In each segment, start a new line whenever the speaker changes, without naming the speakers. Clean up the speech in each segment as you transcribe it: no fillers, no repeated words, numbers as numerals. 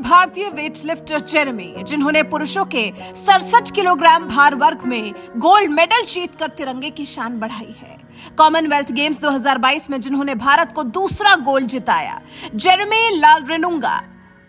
भारतीय weightlifter Jeremy, जिन्होंने पुरुषों के 67 किलोग्राम भार वर्ग में गोल्ड मेडल जीतकर तिरंगे की शान बढ़ाई है। कॉमनवेल्थ गेम्स 2022 में जिन्होंने भारत को दूसरा गोल्ड जिताया, जेरेमी लालरिनुंगा,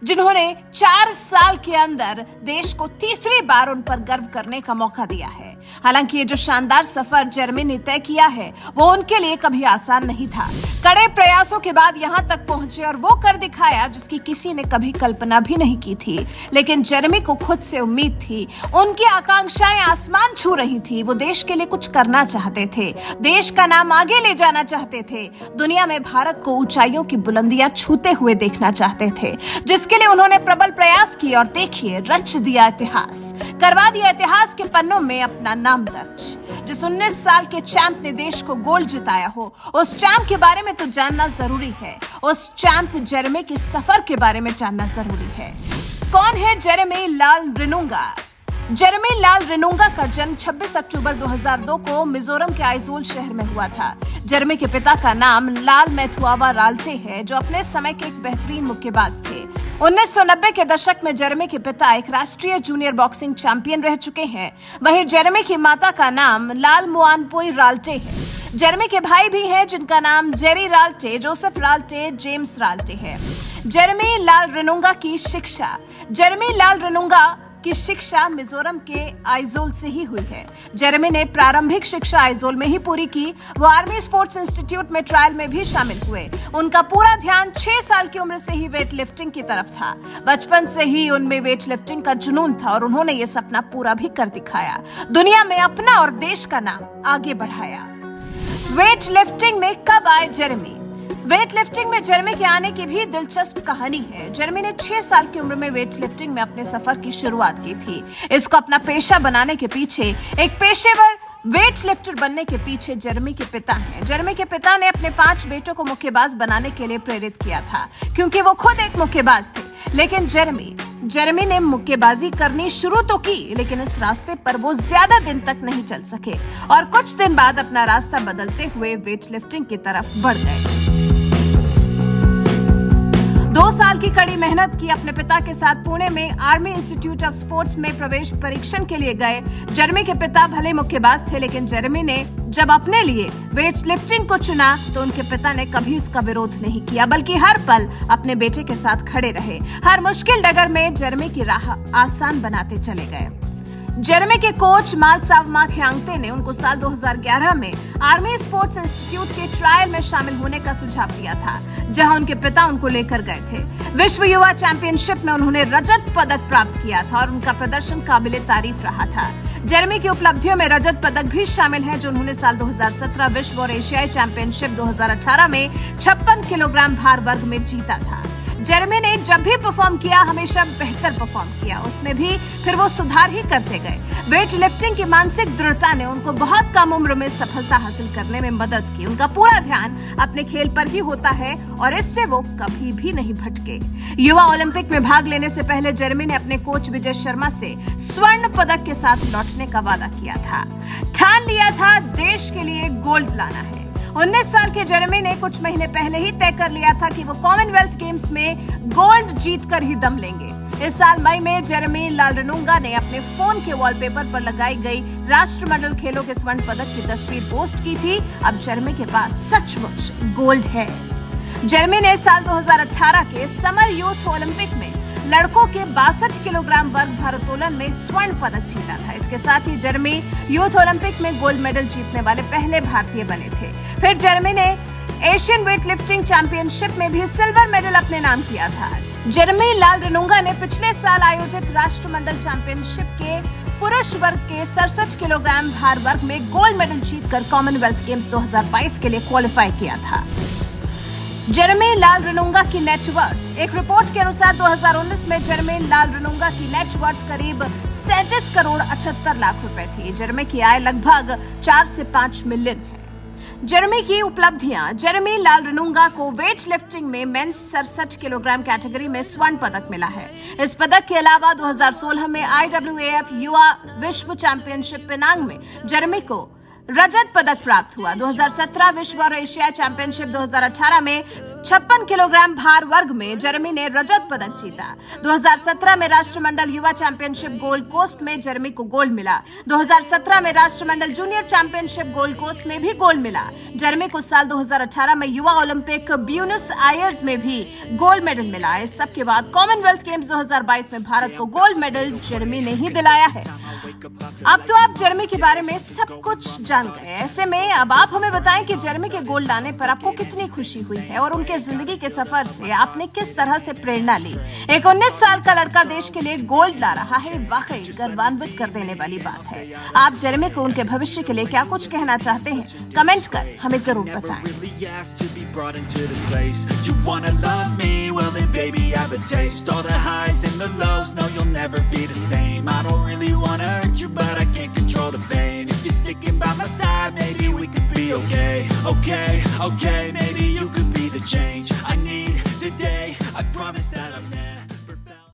जिन्होंने 4 साल के अंदर देश को तीसरी बार उन पर गर्व करने का मौका दिया है। हालांकि ये जो शानदार सफर जेरेमी ने तय किया है वो उनके लिए कभी आसान नहीं था। कड़े प्रयासों के बाद यहाँ तक पहुंचे और वो कर दिखाया जिसकी किसी ने कभी कल्पना भी नहीं की थी। लेकिन जेरेमी को खुद से उम्मीद थी, उनकी आकांक्षाएं आसमान छू रही थी। वो देश के लिए कुछ करना चाहते थे, देश का नाम आगे ले जाना चाहते थे, दुनिया में भारत को ऊंचाइयों की बुलंदियां छूते हुए देखना चाहते थे, जिसके लिए उन्होंने प्रबल प्रयास किए और देखिए रच दिया इतिहास, करवा दिया इतिहास के पन्नों में अपना नाम दर्ज। जिस 19 साल के चैंप ने देश को गोल्ड जिताया हो, उस चैंप के बारे में तो जानना जरूरी है। उस चैंप जेरेमी के सफर के बारे में जानना जरूरी है। कौन है जेरेमी लालरिनुंगा? जेरेमी लालरिनुंगा का जन्म 26 अक्टूबर 2002 को मिजोरम के आइजोल शहर में हुआ था। जेरेमी के पिता का नाम लाल मेथुआवा राल्टे है, जो अपने समय के एक बेहतरीन मुक्केबाज थे। 1990 के दशक में जेरेमी के पिता एक राष्ट्रीय जूनियर बॉक्सिंग चैंपियन रह चुके हैं। वहीं जेरेमी की माता का नाम लाल मुआनपोई राल्टे है। जेरेमी के भाई भी हैं जिनका नाम Jerry Ralte, Joseph Ralte, James Ralte है। जेरेमी लालरिनुंगा की शिक्षा की शिक्षा मिजोरम के आइजोल से ही हुई है। जेरेमी ने प्रारंभिक शिक्षा आइजोल में ही पूरी की। वो आर्मी स्पोर्ट्स इंस्टीट्यूट में ट्रायल में भी शामिल हुए। उनका पूरा ध्यान 6 साल की उम्र से ही वेट लिफ्टिंग की तरफ था। बचपन से ही उनमें वेट लिफ्टिंग का जुनून था और उन्होंने ये सपना पूरा भी कर दिखाया। दुनिया में अपना और देश का नाम आगे बढ़ाया। वेट लिफ्टिंग में कब आए जेरेमी? वेट लिफ्टिंग में जेरेमी के आने की भी दिलचस्प कहानी है। जेरेमी ने 6 साल की उम्र में वेट लिफ्टिंग में अपने सफर की शुरुआत की थी। इसको अपना पेशा बनाने के पीछे, एक पेशेवर वेट लिफ्टर बनने के पीछे जेरेमी के पिता हैं। जेरेमी के पिता ने अपने 5 बेटों को मुक्केबाज बनाने के लिए प्रेरित किया था, क्योंकि वो खुद एक मुक्केबाज थे। लेकिन जेरेमी ने मुक्केबाजी करनी शुरू तो की, लेकिन इस रास्ते पर वो ज्यादा दिन तक नहीं चल सके और कुछ दिन बाद अपना रास्ता बदलते हुए वेट लिफ्टिंग की तरफ बढ़ गए। 2 साल की कड़ी मेहनत की अपने पिता के साथ पुणे में आर्मी इंस्टीट्यूट ऑफ स्पोर्ट्स में प्रवेश परीक्षण के लिए गए। जेरेमी के पिता भले मुक्केबाज थे, लेकिन जेरेमी ने जब अपने लिए वेट लिफ्टिंग को चुना तो उनके पिता ने कभी इसका विरोध नहीं किया, बल्कि हर पल अपने बेटे के साथ खड़े रहे। हर मुश्किल डगर में जेरेमी की राह आसान बनाते चले गए। जेरेमी के कोच मालसावमा ख्यांगते ने उनको साल 2011 में आर्मी स्पोर्ट्स इंस्टीट्यूट के ट्रायल में शामिल होने का सुझाव दिया था, जहां उनके पिता उनको लेकर गए थे। विश्व युवा चैंपियनशिप में उन्होंने रजत पदक प्राप्त किया था और उनका प्रदर्शन काबिले तारीफ रहा था। जेरेमी की उपलब्धियों में रजत पदक भी शामिल है, जो उन्होंने साल 2017 विश्व और एशियाई चैंपियनशिप 2018 में 56 किलोग्राम भार वर्ग में जीता था। जेरेमी ने जब भी परफॉर्म किया हमेशा बेहतर परफॉर्म किया, उसमें भी फिर वो सुधार ही करते गए। वेट लिफ्टिंग की मानसिक दृढ़ता ने उनको बहुत कम उम्र में सफलता हासिल करने में मदद की। उनका पूरा ध्यान अपने खेल पर ही होता है और इससे वो कभी भी नहीं भटके। युवा ओलंपिक में भाग लेने से पहले जेरेमी ने अपने कोच विजय शर्मा से स्वर्ण पदक के साथ लौटने का वादा किया था। ठान लिया था देश के लिए गोल्ड लाना है। 19 साल के जेरेमी ने कुछ महीने पहले ही तय कर लिया था कि वो कॉमनवेल्थ गेम्स में गोल्ड जीतकर ही दम लेंगे। इस साल मई में जेरेमी लालरिनुंगा ने अपने फोन के वॉलपेपर पर लगाई गई राष्ट्रमंडल खेलों के स्वर्ण पदक की तस्वीर पोस्ट की थी। अब जेरेमी के पास सचमुच गोल्ड है। जेरेमी ने साल 2018 के समर यूथ ओलंपिक में लड़कों के 62 किलोग्राम वर्ग भारोत्तोलन में स्वर्ण पदक जीता था। इसके साथ ही जेरेमी यूथ ओलंपिक में गोल्ड मेडल जीतने वाले पहले भारतीय बने थे। फिर जेरेमी ने एशियन वेट लिफ्टिंग चैंपियनशिप में भी सिल्वर मेडल अपने नाम किया था। जेरेमी लालरिनुंगा ने पिछले साल आयोजित राष्ट्रमंडल चैंपियनशिप के पुरुष वर्ग के 67 किलोग्राम भार वर्ग में गोल्ड मेडल जीतकर कॉमनवेल्थ गेम्स 2022 के लिए क्वालिफाई किया था। जेरेमी लालरिनुंगा की नेटवर्थ। एक रिपोर्ट के अनुसार 2019 में जेरेमी लालरिनुंगा की नेटवर्थ करीब 37 करोड़ 78 लाख रुपए थी। जेरेमी की आय लगभग 4 से 5 मिलियन है। जेरेमी की उपलब्धियां। जेरेमी लालरिनुंगा को वेट लिफ्टिंग में मेंस 67 किलोग्राम कैटेगरी में स्वर्ण पदक मिला है। इस पदक के अलावा 2016 में IAAF युवा विश्व चैंपियनशिप पेनांग में जेरेमी को रजत पदक प्राप्त हुआ। 2017 विश्व और एशिया चैंपियनशिप 2018 में 56 किलोग्राम भार वर्ग में जेरेमी ने रजत पदक जीता। 2017 में राष्ट्रमंडल युवा चैंपियनशिप गोल्ड कोस्ट में जेरेमी को गोल्ड मिला। 2017 में राष्ट्रमंडल जूनियर चैंपियनशिप गोल्ड कोस्ट में भी गोल्ड मिला। जेरेमी को साल 2018 में युवा ओलंपिक ब्यूनस आयर्स में भी गोल्ड मेडल मिला। इस सब के बाद कॉमनवेल्थ गेम्स 2022 में भारत को गोल्ड मेडल जेरेमी ने ही दिलाया है। अब तो आप जेरेमी के बारे में सब कुछ जान गए। ऐसे में अब आप हमें बताएं कि जेरेमी के गोल्ड लाने पर आपको कितनी खुशी हुई है और उनके जिंदगी के सफर से आपने किस तरह से प्रेरणा ली। एक 19 साल का लड़का देश के लिए गोल्ड ला रहा है, वाकई गर्वान्वित कर देने वाली बात है। आप जेरेमी को उनके भविष्य के लिए क्या कुछ कहना चाहते हैं, कमेंट कर हमें जरूर बताएं।
But I can't control the pain. If you're sticking by my side, maybe we could be okay. Okay, maybe you could be the change I need today. I promise that I've never